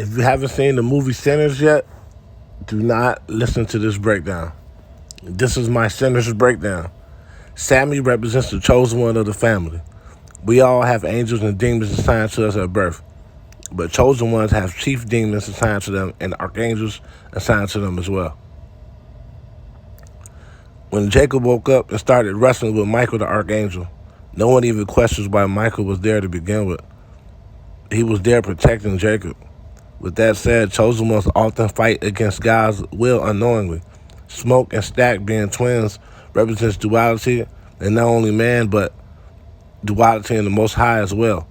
If you haven't seen the movie Sinners yet, do not listen to this breakdown. This is my Sinners breakdown. Sammy represents the chosen one of the family. We all have angels and demons assigned to us at birth, but chosen ones have chief demons assigned to them and archangels assigned to them as well. When Jacob woke up and started wrestling with Michael the archangel, no one even questions why Michael was there to begin with. He was there protecting Jacob. With that said, chosen ones often fight against God's will unknowingly. Smoke and Stack, being twins, represents duality in not only man, but duality in the Most High as well.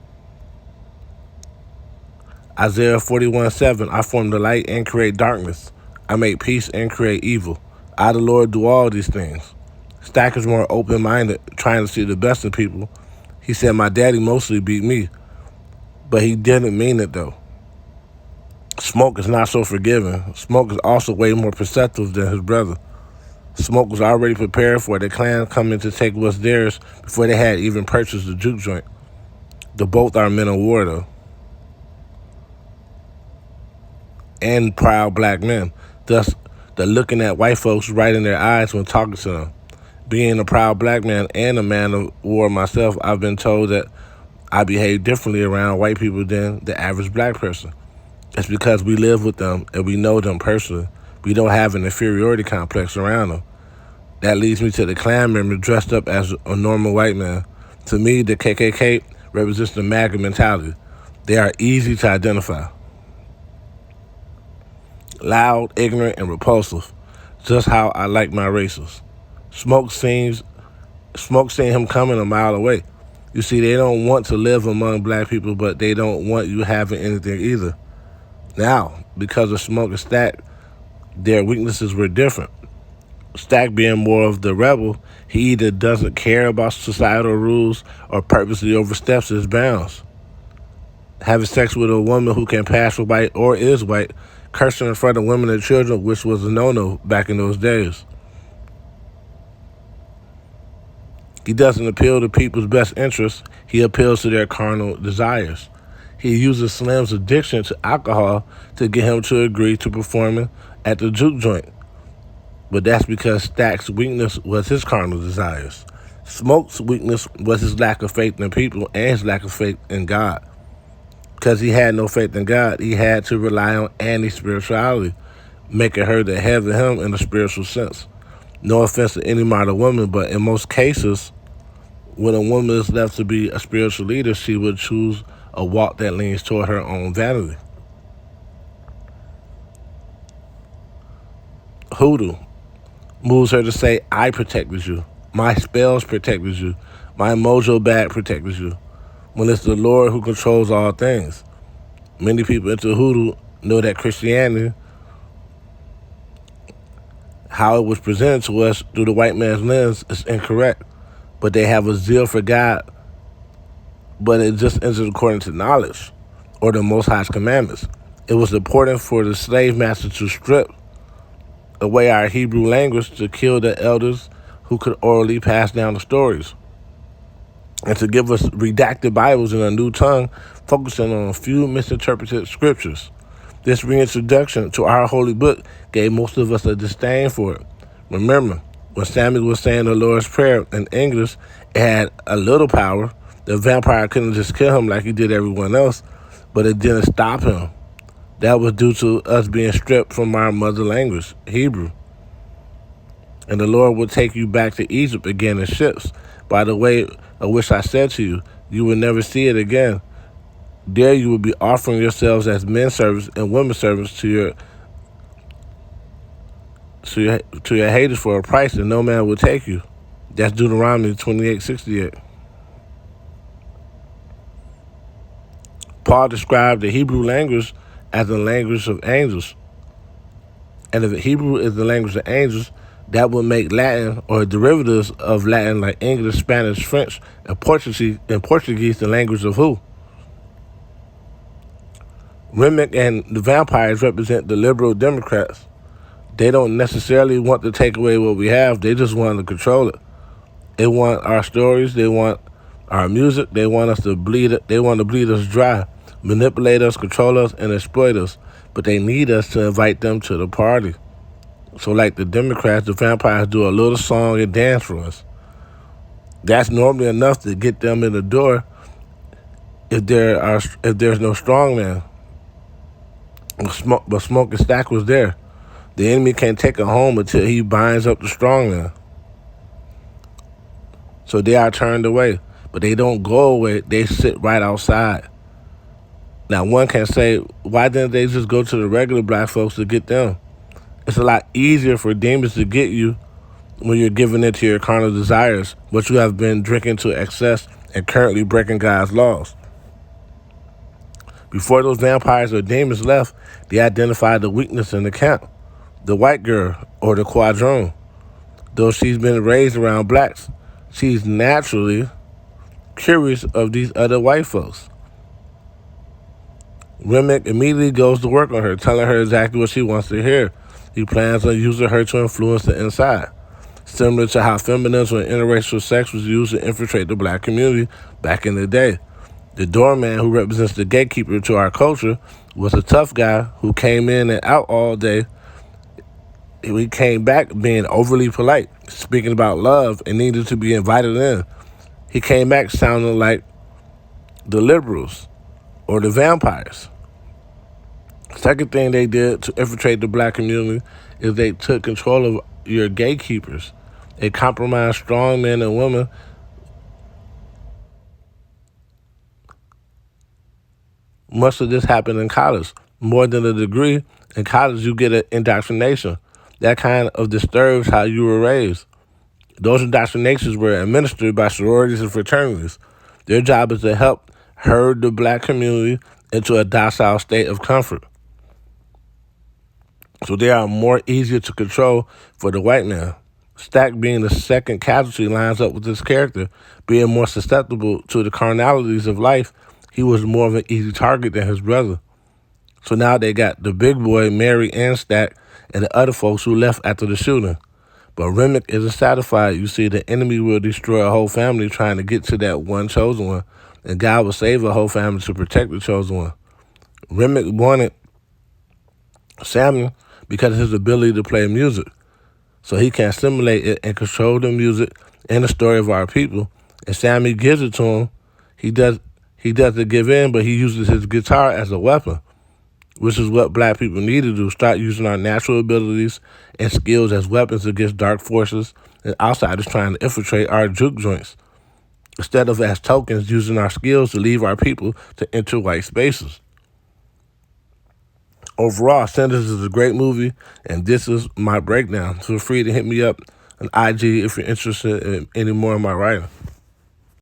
Isaiah 41:7, I form the light and create darkness. I make peace and create evil. I, the Lord, do all these things. Stack is more open-minded, trying to see the best in people. He said, my daddy mostly beat me, but he didn't mean it though. Smoke is not so forgiving. Smoke is also way more perceptive than his brother. Smoke was already prepared for the clan coming to take what's theirs before they had even purchased the juke joint. The both are men of war though. And proud black men. Thus, they're looking at white folks right in their eyes when talking to them. Being a proud black man and a man of war myself, I've been told that I behave differently around white people than the average black person. It's because we live with them and we know them personally. We don't have an inferiority complex around them. That leads me to the Klan member dressed up as a normal white man. To me, the KKK represents the MAGA mentality. They are easy to identify. Loud, ignorant, and repulsive. Just how I like my races. Smoke seen him coming a mile away. You see, they don't want to live among black people, but they don't want you having anything either. Now, because of Smoke and Stack, their weaknesses were different. Stack being more of the rebel, he either doesn't care about societal rules or purposely oversteps his bounds. Having sex with a woman who can pass for white or is white, cursing in front of women and children, which was a no-no back in those days. He doesn't appeal to people's best interests, he appeals to their carnal desires. He uses Slim's addiction to alcohol to get him to agree to performing at the juke joint. But that's because Stack's weakness was his carnal desires. Smoke's weakness was his lack of faith in people and his lack of faith in God. Because he had no faith in God, he had to rely on anti-spirituality, making her the head of him in a spiritual sense. No offense to any modern woman, but in most cases, when a woman is left to be a spiritual leader, she would choose a walk that leans toward her own vanity. Hoodoo moves her to say, I protected you. My spells protected you. My mojo bag protected you. When it's the Lord who controls all things. Many people into hoodoo know that Christianity, how it was presented to us through the white man's lens, is incorrect. But they have a zeal for God, but it just isn't according to knowledge or the Most High's commandments. It was important for the slave master to strip away our Hebrew language to kill the elders who could orally pass down the stories, and to give us redacted Bibles in a new tongue, focusing on a few misinterpreted scriptures. This reintroduction to our holy book gave most of us a disdain for it. Remember, when Samuel was saying the Lord's Prayer in English, it had a little power. The vampire couldn't just kill him like he did everyone else, but it didn't stop him. That was due to us being stripped from our mother language, Hebrew. And the Lord will take you back to Egypt again in ships. By the way, of which I said to you, you will never see it again. There you will be offering yourselves as men servants and women servants to your haters for a price, and no man will take you. That's Deuteronomy 28:68. Paul described the Hebrew language as the language of angels. And if Hebrew is the language of angels, that would make Latin or derivatives of Latin like English, Spanish, French, and Portuguese the language of who? Remick and the vampires represent the liberal Democrats. They don't necessarily want to take away what we have. They just want to control it. They want our stories. They want our music. They want us to bleed it. They want to bleed us dry. manipulate us, control us, and exploit us. But they need us to invite them to the party. So like the Democrats, the vampires do a little song and dance for us. That's normally enough to get them in the door if there's no strongman. But Smoke and Stack was there. The enemy can't take it home until he binds up the strongman. So they are turned away. But they don't go away. They sit right outside. Now, one can say, why didn't they just go to the regular black folks to get them? It's a lot easier for demons to get you when you're giving into your carnal desires, but you have been drinking to excess and currently breaking God's laws. Before those vampires or demons left, they identified the weakness in the camp, the white girl or the quadroon. Though she's been raised around blacks, she's naturally curious of these other white folks. Remick immediately goes to work on her, telling her exactly what she wants to hear. He plans on using her to influence the inside, similar to how feminism and interracial sex was used to infiltrate the black community back in the day. The doorman, who represents the gatekeeper to our culture, was a tough guy who came in and out all day. He came back being overly polite, speaking about love, and needed to be invited in. He came back sounding like the liberals or the vampires. Second thing they did to infiltrate the black community is they took control of your gatekeepers. They compromised strong men and women. Much of this happened in college. More than a degree, in college you get an indoctrination. That kind of disturbs how you were raised. Those indoctrinations were administered by sororities and fraternities. Their job is to help herd the black community into a docile state of comfort. So they are more easier to control for the white man. Stack, being the second casualty, lines up with this character. Being more susceptible to the carnalities of life, he was more of an easy target than his brother. So now they got the big boy, Mary, and Stack, and the other folks who left after the shooting. But Remick isn't satisfied. You see, the enemy will destroy a whole family trying to get to that one chosen one, and God will save a whole family to protect the chosen one. Remick wanted Samuel because of his ability to play music, so he can assimilate it and control the music and the story of our people. And Sammy gives it to him. He doesn't give in, but he uses his guitar as a weapon, which is what black people need to do. Start using our natural abilities and skills as weapons against dark forces and outsiders trying to infiltrate our juke joints, instead of as tokens using our skills to leave our people to enter white spaces. Overall, Senders is a great movie, and this is my breakdown. Feel free to hit me up on IG if you're interested in any more of my writing.